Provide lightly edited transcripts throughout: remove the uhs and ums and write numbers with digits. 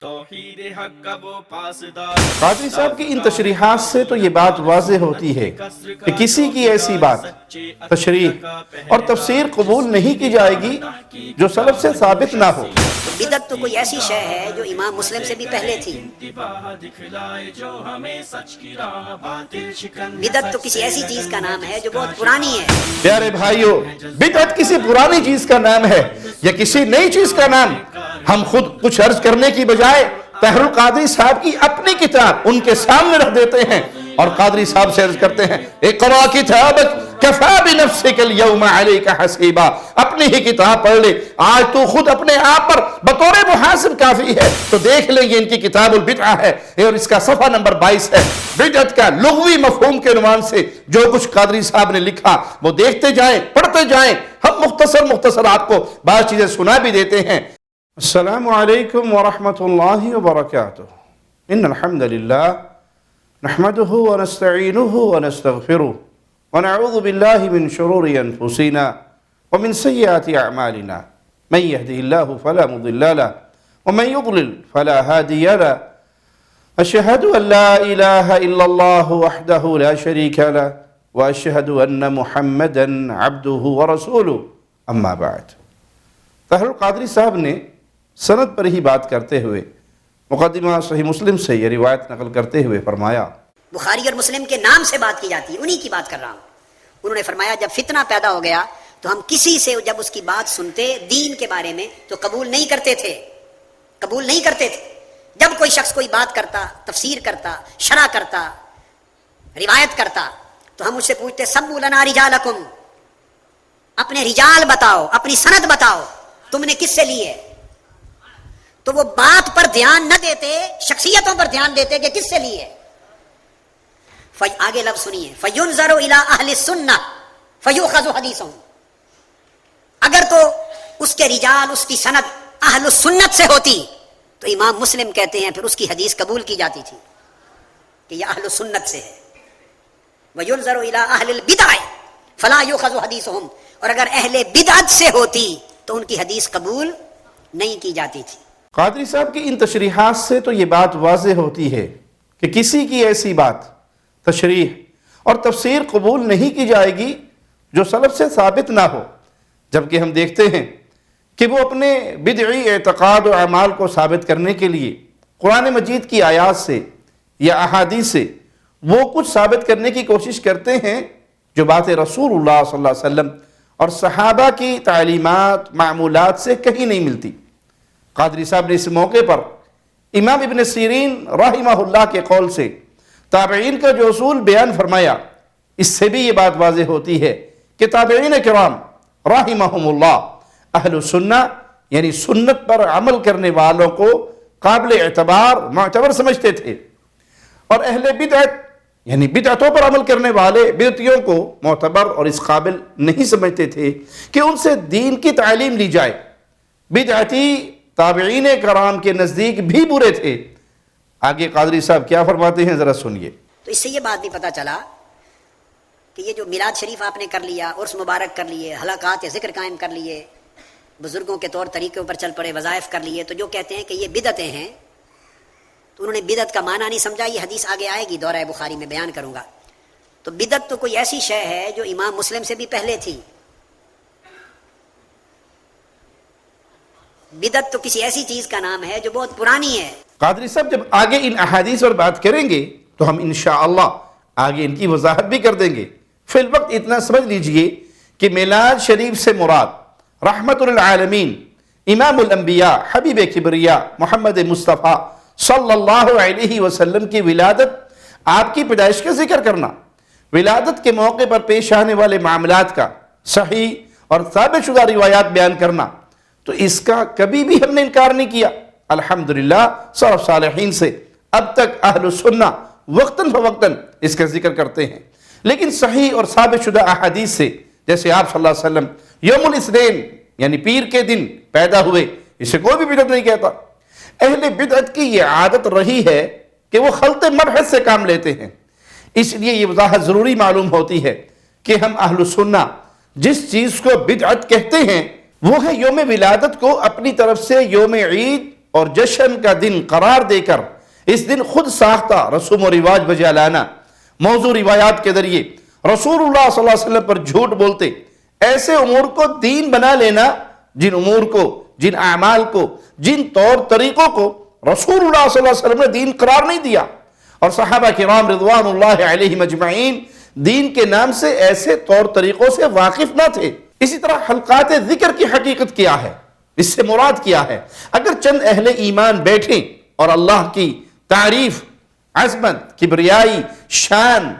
قادری صاحب کی ان تشریحات سے تو یہ بات واضح ہوتی ہے کہ کسی کی ایسی بات تشریح اور تفسیر قبول نہیں کی جائے گی جو سلف سے ثابت نہ ہو۔ بدعت تو کوئی ایسی شے ہے جو امام مسلم سے بھی پہلے تھی۔ بدعت تو کسی ایسی چیز کا نام ہے جو بہت پرانی ہے۔ پیارے بھائیو، بدعت کسی پرانی چیز کا نام ہے یا کسی نئی چیز کا نام؟ ہم خود کچھ عرض کرنے کی بجائے طاہر القادری صاحب کی اپنی کتاب ان کے سامنے رکھ دیتے ہیں اور قادری صاحب سے عرض کرتے ہیں اقرا کتابک کفا بنفسک اليوم علیک حسیبا، اپنی ہی کتاب پڑھ لے، آج تو خود اپنے آپ پر بطور محاسب کافی ہے۔ تو دیکھ لیں یہ ان کی کتاب البدعہ ہے اور اس کا صفحہ نمبر 22 ہے۔ بدعت کا لغوی مفہوم کے عنوان سے جو کچھ قادری صاحب نے لکھا وہ دیکھتے جائیں، پڑھتے جائیں۔ ہم مختصر آپ کو بعض چیزیں سنا بھی دیتے ہیں۔ السلام علیکم ورحمۃ اللہ وبرکاتہ۔ ان الحمد للہ نحمده ونستعینه ونستغفره ونعوذ باللہ من شرور انفسنا ومن سیئات اعمالنا من يهده الله فلا مضل له ومن يضلل فلا هادي له اشهد ان لا اله الا الله وحده لا شريك له واشهد ان محمدا عبده ورسوله اما بعد۔ طاہر القادری صاحب نے سند پر ہی بات کرتے ہوئے مقدمہ صحیح مسلم سے یہ روایت نقل کرتے ہوئے فرمایا، بخاری اور مسلم کے نام سے بات کی جاتی ہے، انہی کی بات کر رہا ہوں۔ انہوں نے فرمایا جب فتنہ پیدا ہو گیا تو ہم کسی سے جب اس کی بات سنتے دین کے بارے میں تو قبول نہیں کرتے تھے۔ جب کوئی شخص کوئی بات کرتا، تفسیر کرتا، شرح کرتا، روایت کرتا تو ہم اس سے پوچھتے سبوا لنا رجالکم، اپنے رجال بتاؤ، اپنی سند بتاؤ، تم نے کس سے لی ہے؟ تو وہ بات پر دھیان نہ دیتے، شخصیتوں پر دھیان دیتے کہ کس سے لی ہے۔ آگے لفظ سنیے، فَيُنظَرُ إِلَىٰ أَهْلِ السُّنَّةِ فَيُؤْخَذُ حَدِيثُهُمْ، اگر تو اس کے رجال، اس کی سند اہل السنت سے ہوتی تو امام مسلم کہتے ہیں پھر اس کی حدیث قبول کی جاتی تھی کہ یہ اہل السنت سے ہے۔ وَيُنظَرُ إِلَىٰ أَهْلِ الْبِدْعِ فَلَا يُؤْخَذُ حَدِيثُهُمْ، اور اگر اہل بدعت سے ہوتی تو ان کی حدیث قبول نہیں کی جاتی تھی۔ قادری صاحب کی ان تشریحات سے تو یہ بات واضح ہوتی ہے کہ کسی کی ایسی بات تشریح اور تفسیر قبول نہیں کی جائے گی جو سلف سے ثابت نہ ہو، جبکہ ہم دیکھتے ہیں کہ وہ اپنے بدعی اعتقاد و اعمال کو ثابت کرنے کے لیے قرآن مجید کی آیات سے یا احادیث سے وہ کچھ ثابت کرنے کی کوشش کرتے ہیں جو بات رسول اللہ صلی اللہ علیہ وسلم اور صحابہ کی تعلیمات معمولات سے کہیں نہیں ملتی۔ قادری صاحب نے اس موقع پر امام ابن سیرین رحمہ اللہ کے قول سے تابعین کا جو اصول بیان فرمایا، اس سے بھی یہ بات واضح ہوتی ہے کہ تابعین کرام رحمہم اللہ اہل سنہ یعنی سنت پر عمل کرنے والوں کو قابل اعتبار معتبر سمجھتے تھے، اور اہل بدعت یعنی بدعتوں پر عمل کرنے والے بدعتیوں کو معتبر اور اس قابل نہیں سمجھتے تھے کہ ان سے دین کی تعلیم لی جائے۔ بدعتی تابعین کرام کے نزدیک بھی برے تھے۔ آگے قادری صاحب کیا فرماتے ہیں ذرا سنیے۔ تو اس سے یہ بات بھی پتہ چلا کہ یہ جو میلاد شریف آپ نے کر لیا، عرس مبارک کر لیے، حلقات ذکر قائم کر لیے، بزرگوں کے طور طریقوں پر چل پڑے، وظائف کر لیے، تو جو کہتے ہیں کہ یہ بدعتیں ہیں تو انہوں نے بدعت کا معنی نہیں سمجھا۔ یہ حدیث آگے آئے گی، دورہ بخاری میں بیان کروں گا۔ تو بدعت تو کوئی ایسی شے ہے جو امام مسلم سے بھی پہلے تھی۔ بدعت تو کسی ایسی چیز کا نام ہے جو بہت پرانی ہے۔ قادری صاحب جب آگے ان احادیث پر بات کریں گے تو ہم انشاءاللہ آگے ان کی وضاحت بھی کر دیں گے۔ فی الوقت اتنا سمجھ لیجئے کہ میلاد شریف سے مراد رحمت للعالمین امام الانبیاء حبیب کبریا محمد مصطفیٰ صلی اللہ علیہ وسلم کی ولادت، آپ کی پیدائش کا ذکر کرنا، ولادت کے موقع پر پیش آنے والے معاملات کا صحیح اور ثابت شدہ روایات بیان کرنا، تو اس کا کبھی بھی ہم نے انکار نہیں کیا۔ الحمدللہ سلف صالحین سے اب تک اہل سنہ وقتاً فوقتاً اس کا ذکر کرتے ہیں، لیکن صحیح اور ثابت شدہ احادیث سے، جیسے آپ صلی اللہ علیہ وسلم یوم الاثنین یعنی پیر کے دن پیدا ہوئے، اسے کوئی بھی بدعت نہیں کہتا۔ اہل بدعت کی یہ عادت رہی ہے کہ وہ خلط مبحث سے کام لیتے ہیں، اس لیے یہ وضاحت ضروری معلوم ہوتی ہے کہ ہم اہل سنہ جس چیز کو بدعت کہتے ہیں وہ ہے یوم ولادت کو اپنی طرف سے یوم عید اور جشن کا دن قرار دے کر اس دن خود ساختہ رسوم و رواج بجا لانا، موضوع روایات کے ذریعے رسول اللہ صلی اللہ علیہ وسلم پر جھوٹ بولتے، ایسے امور کو دین بنا لینا جن امور کو، جن اعمال کو، جن طور طریقوں کو رسول اللہ صلی اللہ علیہ وسلم نے دین قرار نہیں دیا، اور صحابہ کرام رضوان اللہ علیہم اجمعین دین کے نام سے ایسے طور طریقوں سے واقف نہ تھے۔ اسی طرح حلقات ذکر کی حقیقت کیا ہے، اس سے مراد کیا ہے؟ اگر چند اہل ایمان بیٹھیں اور اللہ کی تعریف، عظمت، کبریائی، شان،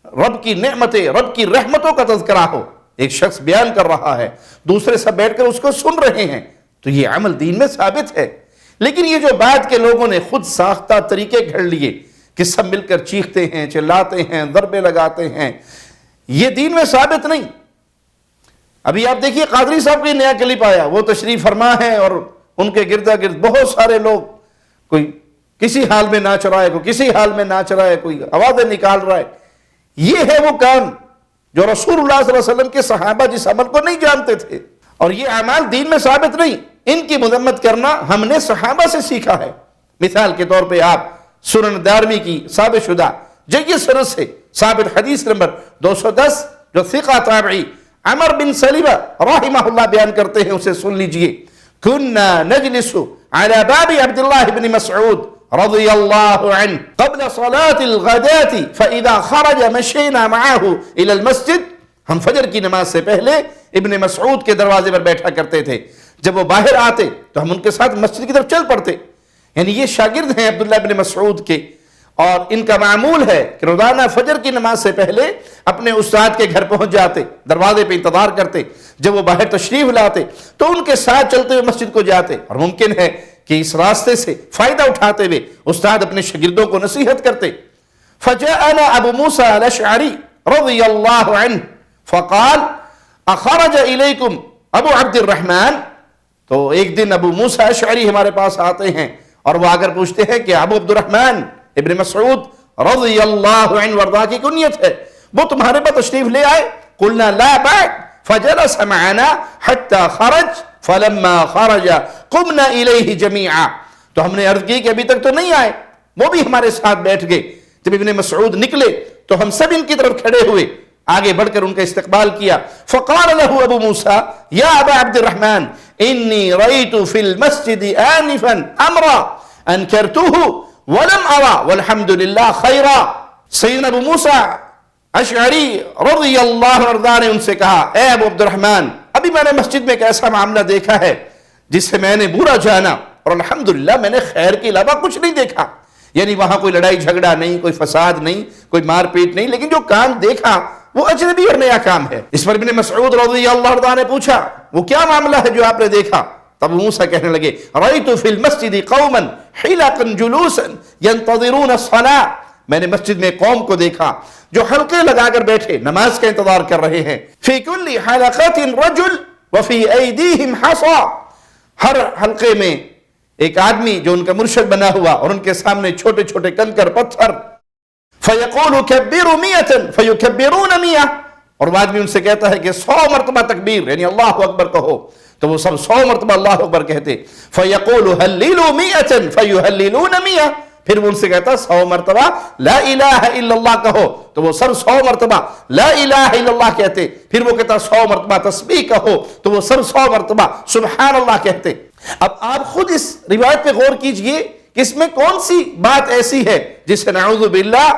رب کی نعمتیں، رب کی رحمتوں کا تذکرہ ہو، ایک شخص بیان کر رہا ہے، دوسرے سب بیٹھ کر اس کو سن رہے ہیں، تو یہ عمل دین میں ثابت ہے۔ لیکن یہ جو بعد کے لوگوں نے خود ساختہ طریقے گھڑ لیے کہ سب مل کر چیختے ہیں، چلاتے ہیں، ضربے لگاتے ہیں، یہ دین میں ثابت نہیں۔ ابھی آپ دیکھیے قادری صاحب کی نیا کلپ آیا، وہ تشریف فرما ہے اور ان کے گردا گرد بہت سارے لوگ، کوئی کسی حال میں ناچ رہا ہے، کوئی کسی حال میں ناچ رہا ہے، کوئی آوازیں نکال رہا ہے۔ یہ ہے وہ کام جو رسول اللہ صلی اللہ علیہ وسلم کے صحابہ جس عمل کو نہیں جانتے تھے، اور یہ اعمال دین میں ثابت نہیں۔ ان کی مذمت کرنا ہم نے صحابہ سے سیکھا ہے۔ مثال کے طور پہ آپ سنن دارمی کی ثابت شدہ جید سند سے ثابت حدیث نمبر 210 جو ثقہ تابعی عمر بن سلیمہ رحمہ اللہ بیان کرتے ہیں، اسے سن لیجئے۔ كنا نجلس على باب عبد الله بن مسعود رضي الله عنه قبل صلاة الغداة فإذا خرج مشينا معه إلى المسجد۔ ہم فجر کی نماز سے پہلے ابن مسعود کے دروازے پر بیٹھا کرتے تھے، جب وہ باہر آتے تو ہم ان کے ساتھ مسجد کی طرف چل پڑتے۔ یعنی یہ شاگرد ہیں عبداللہ بن مسعود کے، اور ان کا معمول ہے کہ روزانہ فجر کی نماز سے پہلے اپنے استاد کے گھر پہنچ جاتے، دروازے پہ انتظار کرتے، جب وہ باہر تشریف لاتے تو ان کے ساتھ چلتے ہوئے مسجد کو جاتے، اور ممکن ہے کہ اس راستے سے فائدہ اٹھاتے ہوئے استاد اپنے شاگردوں کو نصیحت کرتے۔ فجاءنا ابو موسیٰ الاشعری رضی اللہ عنہ فقال اخرج الیکم ابو عبد الرحمن۔ تو ایک دن ابو موسیٰ اشعری ہمارے پاس آتے ہیں اور وہ آگر پوچھتے ہیں کہ ابو عبد الرحمن ابن مسعود رضی اللہ عنہ وارضاہ کی کنیت ہے، وہ تمہارے پاس تشریف لے آئے؟ قلنا لا بعد فجلس معنا حتى خرج فلما خرج قمنا الیہ جميعا۔ تو ہم نے عرض کی کہ ابھی تک تو نہیں آئے، وہ بھی ہمارے ساتھ بیٹھ گئے۔ جب ابن مسعود نکلے تو ہم سب ان کی طرف کھڑے ہوئے، آگے بڑھ کر ان کا استقبال کیا۔ فقال له ابو موسیٰ یا ابا عبد الرحمن انی رأیت فی المسجد آنفا امرا انکرتوه ولم ارى والحمد للہ خیرا۔ سیدنا ابو موسیٰ اشعری رضی اللہ عنہ نے ان سے کہا، اے ابو عبد الرحمن، ابھی میں نے مسجد میں ایک ایسا معاملہ دیکھا ہے جس سے میں نے برا جانا، اور الحمدللہ میں نے خیر کے علاوہ کچھ نہیں دیکھا۔ یعنی وہاں کوئی لڑائی جھگڑا نہیں، کوئی فساد نہیں، کوئی مار پیٹ نہیں، لیکن جو کام دیکھا وہ اجنبی اور نیا کام ہے۔ اس پر ابن مسعود رضی اللہ عنہ نے پوچھا، وہ کیا معاملہ ہے جو آپ نے دیکھا؟ تب موسیٰ کہنے لگے، رأیت فی المسجد قوما حلقا جلوسا ینتظرون الصلاة۔ میں نے مسجد میں قوم کو دیکھا جو حلقے لگا کر بیٹھے نماز کا انتظار کر رہے ہیں۔ فی کل حلقۃ رجل وفی ایدیہم حصا۔ ہر حلقے میں ایک آدمی جو ان کا مرشد بنا ہوا، اور ان کے سامنے چھوٹے چھوٹے کنکر پتھر۔ فیقول کبروا 100 فیکبرون 100۔ اور وہ آدمی ان سے کہتا ہے کہ 100 مرتبہ تکبیر یعنی اللہ اکبر کہو، تو وہ سب 100 مرتبہ اللہ اکبر کہتے۔ فیقول ہلیلوا 100 فیہللون 100۔ پھر وہ ان سے کہتا 100 مرتبہ لا الہ الا اللہ کہو، تو وہ سب 100 مرتبہ لا الہ الا اللہ کہتے۔ پھر وہ کہتا 100 مرتبہ تسبیح کہو، تو وہ سب 100 مرتبہ سبحان اللہ کہتے۔ اب آپ خود اس روایت پہ غور کیجئے کہ اس میں کون سی بات ایسی ہے جسے نعوذ باللہ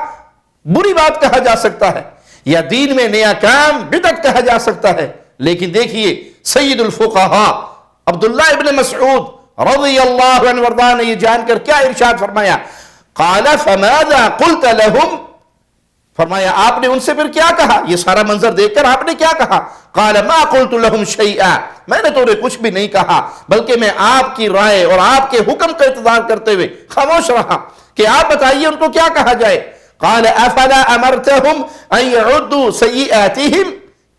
بری بات کہا جا سکتا ہے، یا دین میں نیا کام بدعت کہا جا سکتا ہے۔ لیکن دیکھیے سید الفقہاء عبداللہ ابن مسعود رضی اللہ عنہ وارضاہ نے یہ جان کر کیا ارشاد فرمایا؟ قال فماذا قلت لهم؟ فرمایا آپ نے ان سے پھر کیا کہا؟ یہ سارا منظر دیکھ کر آپ نے کیا کہا؟ قال ما قلت لهم شيئا، میں نے تو انہیں کچھ بھی نہیں کہا، بلکہ میں آپ کی رائے اور آپ کے حکم کا انتظار کرتے ہوئے خاموش رہا کہ آپ بتائیے ان کو کیا کہا جائے۔ قال افلا امرتهم ان يعدوا سيئاتهم،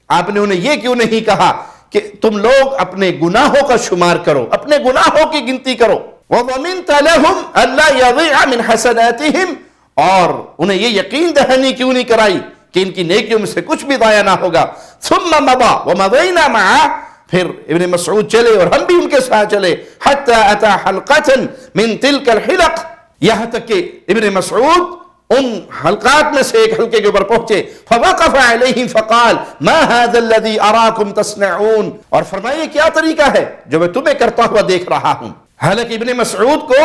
آپ نے انہیں یہ کیوں نہیں کہا کہ تم لوگ اپنے گناہوں کا شمار کرو، اپنے گناہوں کی گنتی کرو۔ وضمنت لهم الا يضيع من حسناتهم، اور انہیں یہ یقین دہانی کیوں نہیں کرائی کہ ان کی نیکیوں میں سے کچھ بھی ضائع نہ ہوگا۔ ثم مضى ومضينا معه پھر ابن مسعود چلے اور ہم بھی ان کے ساتھ چلے، حتی اتا حلقة من تلك الحلق، یہاں تک کہ ابن مسعود ان حلقات میں سے ایک حلقے کے اوپر پہنچے، فوقف علیہم فقال ما هذا الذي اراكم تصنعون، اور فرمائے کیا طریقہ ہے جو میں تمہیں کرتا ہوا دیکھ رہا ہوں۔ حالانکہ ابن مسعود کو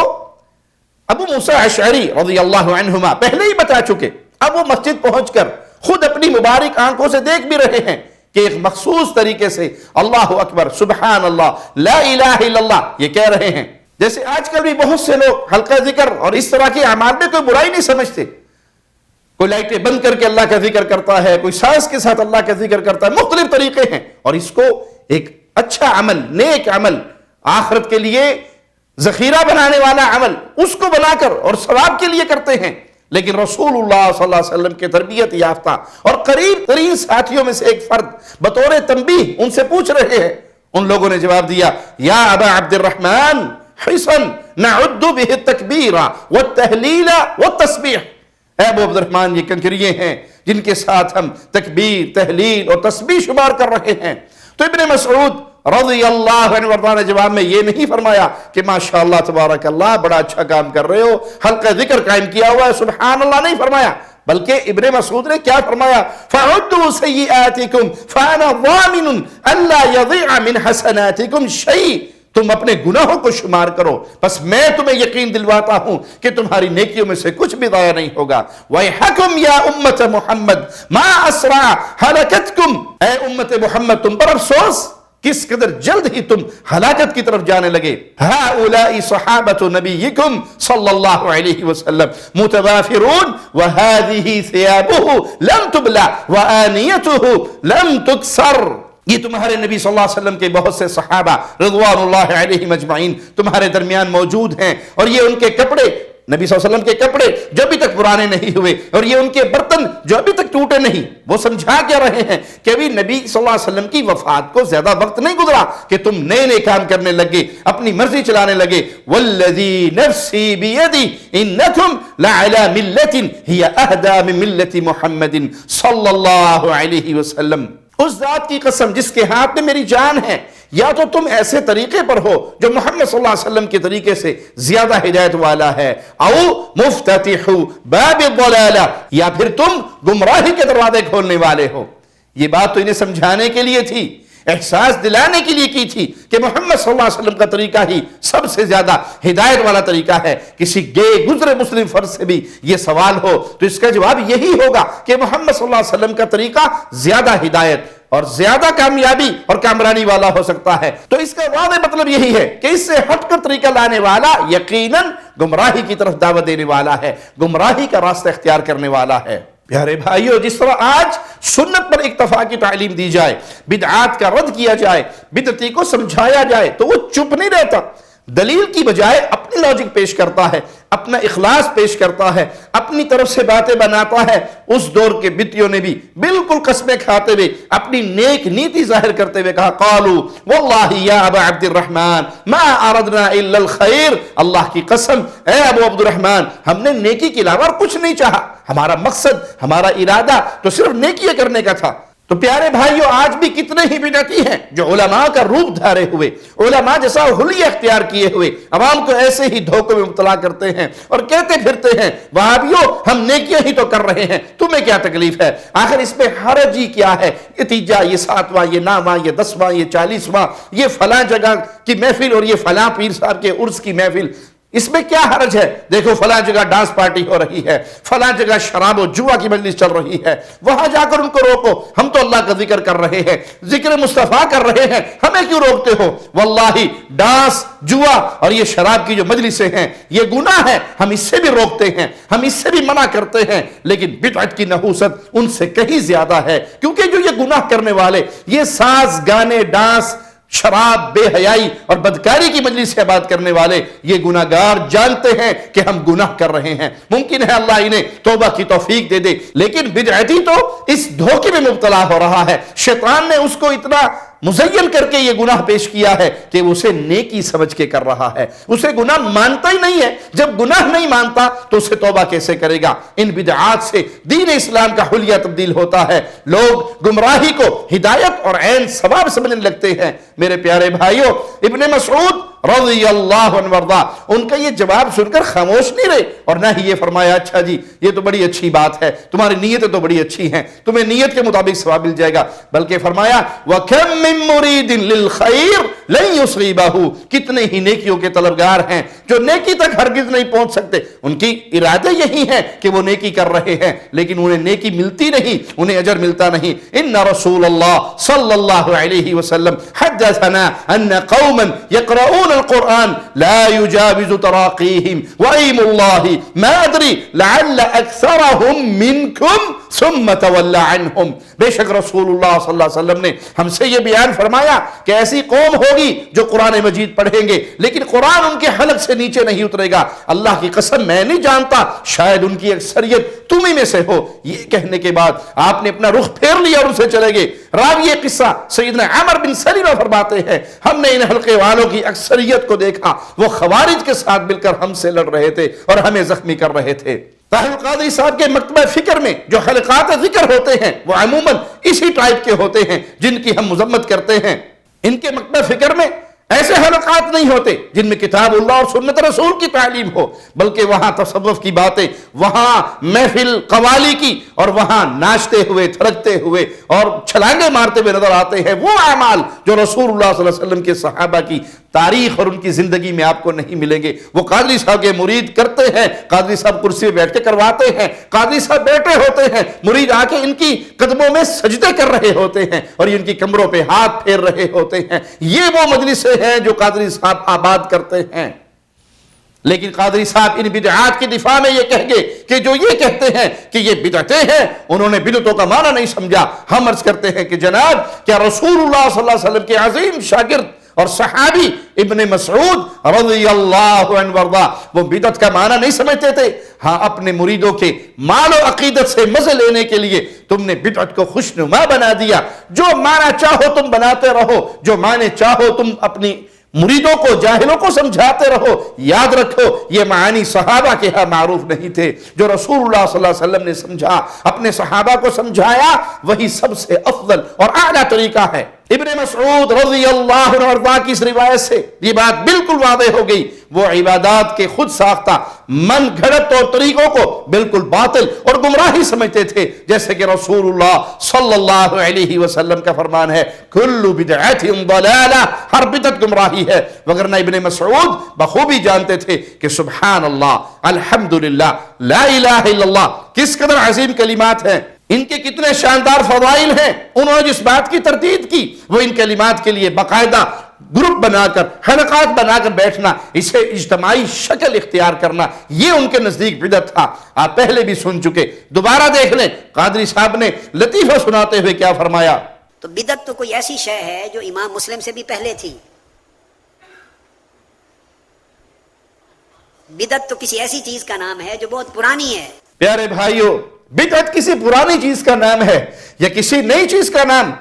ابو موسیٰ اشعری رضی اللہ عنہما پہلے ہی بتا چکے، اب وہ مسجد پہنچ کر خود اپنی مبارک آنکھوں سے دیکھ بھی رہے ہیں کہ ایک مخصوص طریقے سے اللہ اکبر، سبحان اللہ، لا الہ الا اللہ یہ کہہ رہے ہیں۔ جیسے آج کل بھی بہت سے لوگ حلقہ ذکر اور اس طرح کے اعمال میں کوئی برائی نہیں سمجھتے، کوئی لائٹیں بند کر کے اللہ کا ذکر کرتا ہے، کوئی ساز کے ساتھ اللہ کا ذکر کرتا ہے، مختلف طریقے ہیں، اور اس کو ایک اچھا عمل، نیک عمل، آخرت کے لیے ذخیرہ بنانے والا عمل، اس کو بنا کر اور ثواب کے لیے کرتے ہیں۔ لیکن رسول اللہ صلی اللہ علیہ وسلم کے تربیت یافتہ اور قریب ترین ساتھیوں میں سے ایک فرد بطور تنبیہ ان سے پوچھ رہے ہیں، ان لوگوں نے جواب دیا، یا ابا عبد الرحمن حسن نعد به التکبیر والتہلیل والتسبیح، اے ابو عبد الرحمن یہ کنکریے ہیں جن کے ساتھ ہم تکبیر، تہلیل اور تسبیح شمار کر رہے ہیں۔ تو ابن مسعود رضی اللہ عنہ وارضاہ نے جواب میں یہ نہیں فرمایا کہ ماشاءاللہ تبارک اللہ بڑا اچھا کام کر رہے ہو، حلقہ ذکر قائم کیا ہوا ہے، سبحان اللہ نہیں فرمایا، بلکہ ابن مسعود نے کیا فرمایا، فَعُدُّوا سَيِّئَاتِكُمْ فَأَنَا ضَامِنٌ أَلَّا يَضِعَ مِنْ حَسَنَاتِكُمْ شَيْءٍ، تم اپنے گناہوں کو شمار کرو، بس میں تمہیں یقین دلواتا ہوں کہ تمہاری نیکیوں میں سے کچھ بھی ضائع نہیں ہوگا۔ وَيْحَكُمْ يَا أُمَّةَ مُحَمَّدْ مَا أَسْرَعَ هَلَكَتْكُمْ، اے امت محمد تم پر افسوس، کس قدر جلد ہی تم ہلاکت کی طرف جانے لگے۔ هؤلاء صحابة نبيكم صلی اللہ علیہ وسلم متوافرون وهذه ثيابه لم تبلع وآنيته لم تكسر، یہ تمہارے نبی صلی اللہ علیہ وسلم کے بہت سے صحابہ رضوان اللہ علیہم اجمعین تمہارے درمیان موجود ہیں، اور یہ ان کے کپڑے، نبی صلی اللہ علیہ وسلم کے کپڑے جو ابھی تک پرانے نہیں ہوئے، اور یہ ان کے برتن جو ابھی تک ٹوٹے نہیں۔ وہ سمجھا کیا رہے ہیں کہ ابھی نبی صلی اللہ علیہ وسلم کی وفات کو زیادہ وقت نہیں گزرا کہ تم نئے نئے کام کرنے لگے، اپنی مرضی چلانے لگے۔ والذی نفسی بیدی انکم لعلی ملت ہی اہدی من ملت محمد صلی اللہ علیہ وسلم، اس ذات کی قسم جس کے ہاتھ میں میری جان ہے، یا تو تم ایسے طریقے پر ہو جو محمد صلی اللہ علیہ وسلم کے طریقے سے زیادہ ہدایت والا ہے، او مفتتح باب الضلالہ، یا پھر تم گمراہی کے دروازے کھولنے والے ہو۔ یہ بات تو انہیں سمجھانے کے لیے تھی، احساس دلانے کے لیے کی تھی کہ محمد صلی اللہ علیہ وسلم کا طریقہ ہی سب سے زیادہ ہدایت والا طریقہ ہے۔ کسی گئے گزرے مسلم فرد سے بھی یہ سوال ہو تو اس کا جواب یہی ہوگا کہ محمد صلی اللہ علیہ وسلم کا طریقہ زیادہ ہدایت اور زیادہ کامیابی اور کامرانی والا ہو سکتا ہے۔ تو اس کا واضح مطلب یہی ہے کہ اس سے ہٹ کر طریقہ لانے والا یقیناً گمراہی کی طرف دعوت دینے والا ہے، گمراہی کا راستہ اختیار کرنے والا ہے۔ پیارے بھائیو، جس طرح آج سنت پر اکتفا کی تعلیم دی جائے، بدعات کا رد کیا جائے، بدعتی کو سمجھایا جائے، تو وہ چپ نہیں رہتا، دلیل کی بجائے اپنی لاجک پیش کرتا ہے، اپنا اخلاص پیش کرتا ہے، اپنی طرف سے باتیں بناتا ہے۔ اس دور کے بدعتیوں نے بھی بالکل قسمیں کھاتے ہوئے اپنی نیک نیتی ظاہر کرتے ہوئے کہا، قالوا واللہ یا ابا عبد الرحمن ما اردنا الا الخیر، اللہ کی قسم اے ابو عبد الرحمن ہم نے نیکی کے علاوہ اور کچھ نہیں چاہا، ہمارا مقصد، ہمارا ارادہ تو صرف نیکی کرنے کا تھا۔ تو پیارے بھائیو، آج بھی کتنے ہی بدعتی ہیں جو علماء کا روپ دھارے ہوئے، علماء جیسا حلیہ اختیار کیے ہوئے عوام کو ایسے ہی دھوکوں میں مبتلا کرتے ہیں اور کہتے پھرتے ہیں، وہابیوں ہم نیکیاں ہی تو کر رہے ہیں، تمہیں کیا تکلیف ہے؟ آخر اس میں حرج ہی کیا ہے؟ یہ تیجا، یہ 7واں، یہ 9واں، یہ 10واں، یہ 40واں، یہ فلاں جگہ کی محفل اور یہ فلاں پیر صاحب کے عرس کی محفل، اس میں کیا حرج ہے؟ دیکھو فلاں جگہ ڈانس پارٹی ہو رہی ہے، فلاں جگہ شراب و جوا کی مجلس چل رہی ہے، وہاں جا کر ان کو روکو، ہم تو اللہ کا ذکر کر رہے ہیں، ذکر مصطفیٰ کر رہے ہیں، ہمیں کیوں روکتے ہو؟ واللہ ڈانس، جوا اور یہ شراب کی جو مجلسیں ہیں یہ گناہ ہے، ہم اس سے بھی روکتے ہیں، ہم اس سے بھی منع کرتے ہیں، لیکن بدعت کی نحوست ان سے کہیں زیادہ ہے، کیونکہ جو یہ گناہ کرنے والے، یہ ساز، گانے، ڈانس، شراب، بے حیائی اور بدکاری کی مجلس سے بات کرنے والے، یہ گناہگار جانتے ہیں کہ ہم گناہ کر رہے ہیں، ممکن ہے اللہ انہیں توبہ کی توفیق دے دے، لیکن بدعتی تو اس دھوکے میں مبتلا ہو رہا ہے، شیطان نے اس کو اتنا مزین کر کے یہ گناہ پیش کیا ہے کہ وہ اسے نیکی سمجھ کے کر رہا ہے، اسے گناہ مانتا ہی نہیں ہے۔ جب گناہ نہیں مانتا تو اسے توبہ کیسے کرے گا؟ ان بدعات سے دین اسلام کا حلیہ تبدیل ہوتا ہے، لوگ گمراہی کو ہدایت اور عین ثواب سمجھنے لگتے ہیں۔ میرے پیارے بھائیوں، ابن مسعود رضی اللہ عنہ وارضہ ان کا یہ جواب سن کر خاموش نہیں رہے، اور نہ ہی یہ فرمایا اچھا جی یہ تو بڑی اچھی بات ہے، تمہاری نیتیں تو بڑی اچھی ہیں، تمہیں نیت کے مطابق ثواب مل جائے گا، بلکہ فرمایا وَكَمْ مِن مُرِيدٍ لِلْخَيْرِ لَن يُصِيبَهُ، کتنے ہی نیکیوں کے طلبگار ہیں جو نیکی تک ہرگز نہیں پہنچ سکتے، ان کی ارادے یہی ہیں کہ وہ نیکی کر رہے ہیں لیکن انہیں نیکی ملتی نہیں، انہیں اجر ملتا نہیں۔ ان رسول اللہ صلی اللہ علیہ وسلم حدثنا ان قوما يقرؤون القرآن لا يجاوز تراقيهم وأيم الله ما أدري لعل أكثرهم منكم ثم تولى عنهم۔ بے شک رسول اللہ صلی اللہ علیہ وسلم نے ہم سے یہ بیان فرمایا کہ ایسی قوم ہوگی جو قرآن مجید پڑھیں گے لیکن قرآن ان کے حلق سے نیچے نہیں اترے گا، اللہ کی قسم میں نہیں جانتا، شاید ان کی اکثریت تمہیں میں سے ہو۔ یہ کہنے کے بعد آپ نے اپنا رخ پھیر لیا اور ان سے چلے گئے۔ راوی قصہ سیدنا عمر بن سلیمہ فرماتے ہیں ہم نے ان حلقے والوں کی اکثریت کو دیکھا، وہ خوارج کے ساتھ مل کر ہم سے لڑ رہے تھے اور ہمیں زخمی کر رہے تھے۔ طاہر القادری صاحب کے مکتبہ فکر میں جو حلقات ذکر ہوتے ہیں وہ عموماً اسی ٹائپ کے ہوتے ہیں جن کی ہم مذمت کرتے ہیں۔ ان کے مکتبہ فکر میں ایسے حلقات نہیں ہوتے جن میں کتاب اللہ اور سنت رسول کی تعلیم ہو، بلکہ وہاں تصوف کی باتیں، وہاں محفل قوالی کی، اور وہاں ناچتے ہوئے تھرکتے ہوئے اور چھلانگے مارتے ہوئے نظر آتے ہیں وہ اعمال جو رسول اللہ صلی اللہ علیہ وسلم کے صحابہ کی تاریخ اور ان کی زندگی میں آپ کو نہیں ملیں گے۔ وہ قادری صاحب کے مرید کرتے ہیں، قادری صاحب کرسی پہ بیٹھ کے کرواتے ہیں، قادری صاحب بیٹھے ہوتے ہیں، مرید آ کے ان کی قدموں میں سجدے کر رہے ہوتے ہیں اور ان کی کمروں پہ ہاتھ پھیر رہے ہوتے ہیں۔ یہ وہ مجلسیں ہیں جو قادری صاحب آباد کرتے ہیں۔ لیکن قادری صاحب ان بدعات کی دفاع میں یہ کہہ گئے کہ جو یہ کہتے ہیں کہ یہ بدعتیں ہیں انہوں نے بدعتوں کا معنی نہیں سمجھا۔ ہم عرض کرتے ہیں کہ جناب کیا رسول اللہ صلی اللہ علیہ وسلم کے عظیم شاگرد اور صحابی ابن مسعود رضی اللہ عنہ وارضہ وہ بدعت کا معنی نہیں سمجھتے تھے؟ ہاں، اپنے مریدوں کے مال و عقیدت سے مزے لینے کے لیے تم نے بدعت کو خوشنما بنا دیا۔ جو معنی چاہو تم بناتے رہو، جو معنی چاہو تم اپنی مریدوں کو جاہلوں کو سمجھاتے رہو۔ یاد رکھو یہ معانی صحابہ کے ہاں معروف نہیں تھے، جو رسول اللہ صلی اللہ علیہ وسلم نے سمجھا، اپنے صحابہ کو سمجھایا، وہی سب سے افضل اور اعلیٰ طریقہ ہے۔ ابن مسعود رضی اللہ عنہ کی اس روایت سے یہ بات بالکل واضح ہو گئی، وہ عبادات کے خود ساختہ من گھڑت طور طریقوں کو بالکل باطل اور گمراہی سمجھتے تھے، جیسے کہ رسول اللہ صلی اللہ علیہ وسلم کا فرمان ہے کل بدعت ضلالہ، ہر بدعت گمراہی ہے۔ وگرنہ ابن مسعود بخوبی جانتے تھے کہ سبحان اللہ، الحمدللہ، لا الہ الا اللہ کس قدر عظیم کلمات ہیں، ان کے کتنے شاندار فضائل ہیں۔ انہوں نے جس بات کی تردید کی وہ ان کلمات کے لیے باقاعدہ گروپ بنا کر، حلقات بنا کر بیٹھنا، اسے اجتماعی شکل اختیار کرنا، یہ ان کے نزدیک بدعت تھا۔ آپ پہلے بھی سن چکے، دوبارہ دیکھ لیں قادری صاحب نے لطیفہ سناتے ہوئے کیا فرمایا۔ تو بدعت تو کوئی ایسی شے ہے جو امام مسلم سے بھی پہلے تھی۔ بدعت تو کسی ایسی چیز کا نام ہے جو بہت پرانی ہے۔ پیارے بھائیوں، بدعت کسی پرانی چیز کا نام ہے یا کسی نئی چیز کا نام؟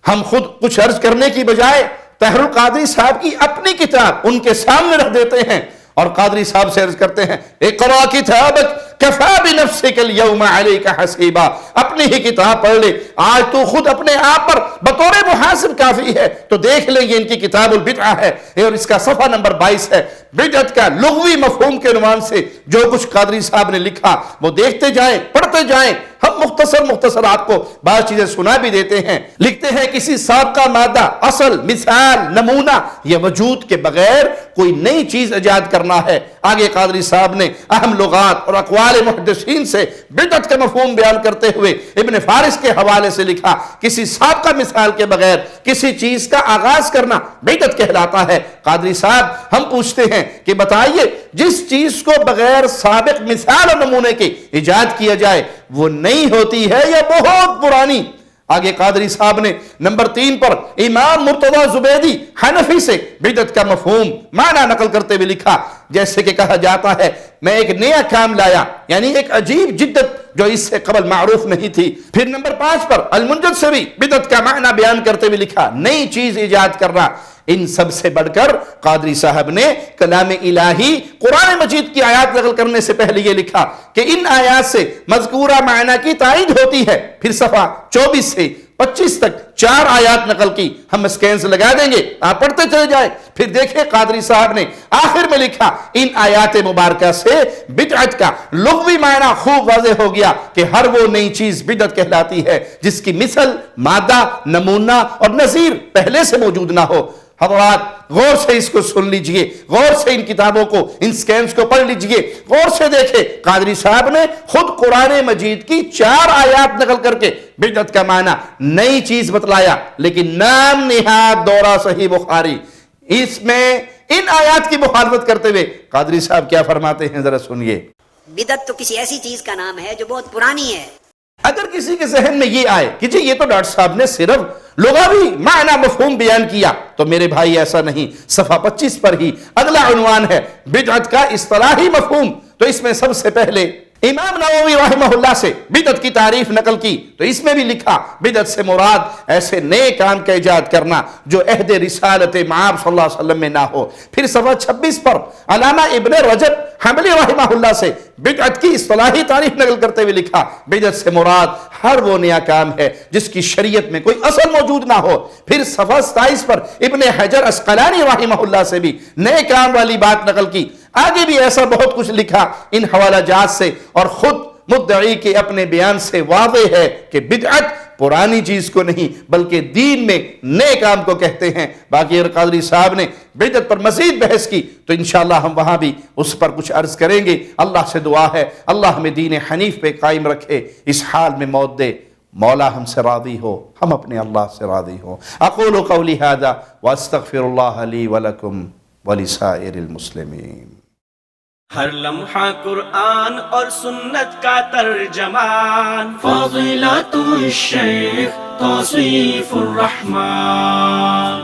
ہم خود کچھ عرض کرنے کی بجائے طاہر القادری صاحب کی اپنی کتاب ان کے سامنے رکھ دیتے ہیں اور قادری صاحب سے عرض کرتے ہیں اقرا کتابک کفا بنفسک اليوم علیک حسیبا، اپنی ہی کتاب پڑھ لے، آج تو خود اپنے آپ پر بطور محاسب کافی ہے۔ تو دیکھ لیں یہ ان کی کتاب البدعہ ہے اور اس کا صفحہ نمبر 22 ہے۔ بدعت کا لغوی مفہوم کے عنوان سے جو کچھ قادری صاحب نے لکھا وہ دیکھتے جائیں، پڑھتے جائیں۔ ہم مختصر آپ کو بعض چیزیں سنا بھی دیتے ہیں۔ لکھتے ہیں کسی سابقہ مادہ، اصل، مثال، نمونہ یا وجود کے بغیر کوئی نئی چیز ایجاد کرنا ہے۔ آگے قادری صاحب نے اہم لغات اور اقوال محدثین سے بدعت کا مفہوم بیان کرتے ہوئے ابن فارس کے حوالے سے لکھا کسی سابقہ مثال کے بغیر کسی چیز کا آغاز کرنا بدعت کہلاتا ہے۔ قادری صاحب ہم پوچھتے ہیں کہ بتائیے جس چیز کو بغیر سابق مثال اور نمونے کے ایجاد کیا جائے وہ نئی ہوتی ہے یا بہت پرانی؟ آگے قادری صاحب نے نمبر 3 پر امام مرتضی زبیدی حنفی سے بدعت کا مفہوم معنی نقل کرتے ہوئے لکھا جیسے کہ کہا جاتا ہے میں ایک نیا کام لایا، یعنی ایک عجیب جدت جو اس سے قبل معروف نہیں تھی۔ پھر نمبر 5 پر المنجد سے بھی بدعت کا معنی بیان کرتے ہوئے لکھا نئی چیز ایجاد کرنا۔ ان سب سے بڑھ کر قادری صاحب نے کلام الہی قرآن مجید کی آیات نقل کرنے سے پہلے یہ لکھا کہ ان آیات سے مذکورہ معنی کی تائید ہوتی ہے۔ پھر صفحہ 24 سے 25 تک 4 آیات نقل کی، ہم اسکینز لگا دیں گے، آپ پڑھتے چلے جائیں۔ پھر دیکھیں قادری صاحب نے آخر میں لکھا ان آیات مبارکہ سے بدعت کا لغوی معنی خوب واضح ہو گیا کہ ہر وہ نئی چیز بدعت کہلاتی ہے جس کی مثل، مادہ، نمونہ اور نظیر پہلے سے موجود نہ ہو۔ حضرات غور سے اس کو سن لیجئے، غور سے ان کتابوں کو، ان سکینز کو پڑھ لیجئے، غور سے دیکھیں قادری صاحب نے خود قرآن مجید کی 4 آیات نقل کر کے بدعت کا معنی نئی چیز بتلایا، لیکن نام نہاد دورہ صحیح بخاری اس میں ان آیات کی مخالفت کرتے ہوئے قادری صاحب کیا فرماتے ہیں ذرا سنیے۔ بدعت تو کسی ایسی چیز کا نام ہے جو بہت پرانی ہے۔ اگر کسی کے ذہن میں یہ آئے کہ جی یہ تو ڈاکٹر صاحب نے صرف لغوی معنی مفہوم بیان کیا، تو میرے بھائی ایسا نہیں۔ صفحہ 25 پر ہی اگلا عنوان ہے بدعت کا اصطلاحی مفہوم، تو اس میں سب سے پہلے امام نووی رحمہ اللہ سے بدعت کی تعریف نقل کی، تو اس میں بھی لکھا بدعت سے مراد ایسے نئے کام کا ایجاد کرنا جو عہد رسالت مآب صلی اللہ علیہ وسلم میں نہ ہو۔ پھر صفحہ 26 پر علامہ ابن رجب حنبلی رحمہ اللہ سے بدعت کی اصطلاحی تعریف نقل کرتے ہوئے لکھا بدعت سے مراد ہر وہ نیا کام ہے جس کی شریعت میں کوئی اصل موجود نہ ہو۔ پھر صفحہ 27 پر ابن حجر عسقلانی رحمہ اللہ سے بھی نئے کام والی بات نقل کی۔ آگے بھی ایسا بہت کچھ لکھا ان حوالہ جات سے، اور خود مدعی کے اپنے بیان سے واضح ہے کہ بدعت پرانی چیز کو نہیں بلکہ دین میں نئے کام کو کہتے ہیں۔ باقی اگر قادری صاحب نے بدعت پر مزید بحث کی تو انشاءاللہ ہم وہاں بھی اس پر کچھ عرض کریں گے۔ اللہ سے دعا ہے اللہ ہمیں دین حنیف پہ قائم رکھے، اس حال میں موت دے، مولا ہم سے راضی ہو، ہم اپنے اللہ سے راضی ہو۔ اقول قولی ھذا واستغفر اللہ لی ولکم ولسائر المسلمین۔ ہر لمحہ قرآن اور سنت کا ترجمان، فضیلت الشیخ توصیف الرحمان۔